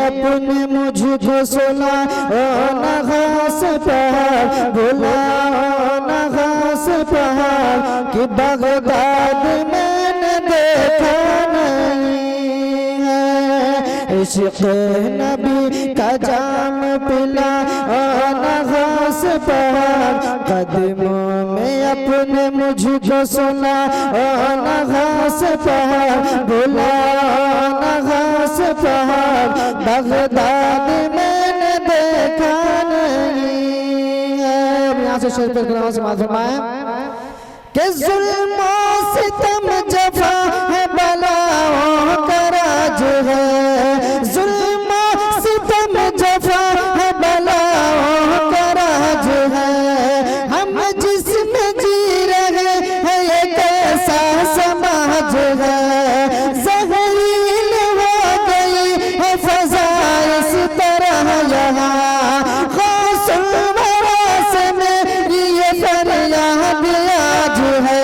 अपने मुझको सुना न घास पहाड़, बुलाओ न घास पहाड़ कि बगदाद मैंने देखा नहीं है। इश्क़ नबी का जाम पिला न घास पहाड़, कदमों में अपने मुझको सुना न घास पहाड़, बुलाओ न घास पहाड़ बगदाद मैंने देखा नहीं है। यहाँ से शेर पर कलाम से मालूम फरमाएं कि जुल्म सितम जफा है बलाओं का राज है, जुल्म सितम जफा है बलाओं का राज है। हम जिसमें जी रहे हैं ये कैसा समाज है, जहरील हो गई है फजा इस तरह यहाँ, गौसुल वरा से मेरी ये फरियाद आज है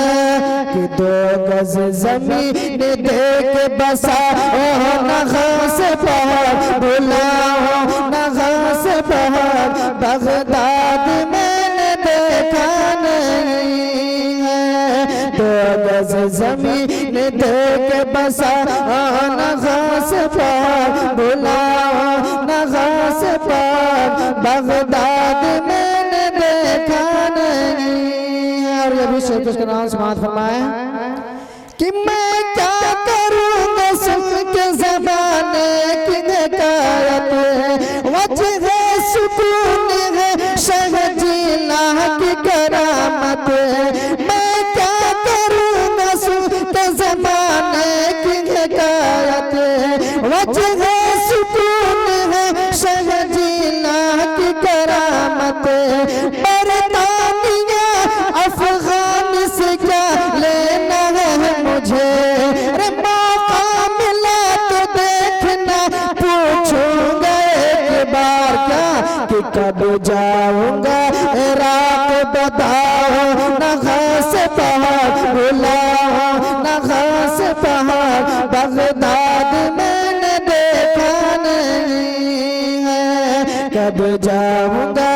कि दो गज ज़मीन देख बसाओ न घास पहाड़, बुलाओ न घास पहाड़ बगदाद मैंने देखा नहीं है। दो गज ज़मीन देख बसाओ न घास पहाड़, बुलाओ न घास पहाड़ बगदाद मैंने देखा नहीं है। और ये भी शेर उसका नाम समाप्त फरमाए कि मैं क्या करूँगा सुन के ज़माने की हकायत, वजह सुकून है शहजीला की करामत। मैं क्या करूँगा सुन के ज़माने की हकायत, वजह सुकून है शहजीला की करामत। बरतानिया अफगान से क्या लेना है मुझे, रे मौका मिला तो देखना पूछूंगा एक बार क्या कि कब जाऊंगा रात बताओ न घास पहाड़, बुलाओ न घास पहाड़ बगदाद मैंने देखा नहीं है। कब जाऊंगा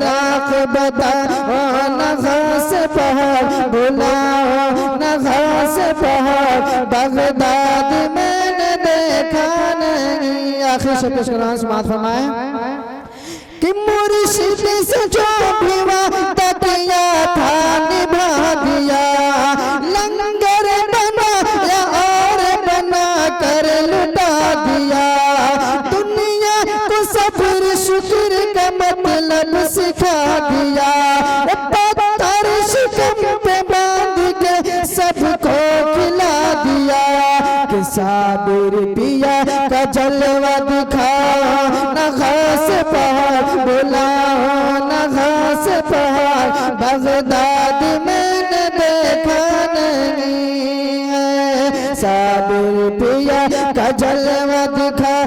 रात बताओ न घास पहाड़, बुलाओ न घास पहाड़ बगदाद मैंने देखा नहीं। आखिर से पेश कुरान समाप्त फरमाएं कि मुर्शिद से जो भी वादा किया था निभा दिया, लंगर बनाया और बना कर लुटा दिया। दुनिया को सब्र शुक्र का मतलब सिखा दिया, पत्थर शिकम पे बांध के सबको खिला दिया कि साबिर पिया का जलवा दिखाओ न घास पहाड़, बुलाओ न घास पहाड़ बगदाद मैंने देखा नहीं है। साबिर पिया का जलवा दिखाओ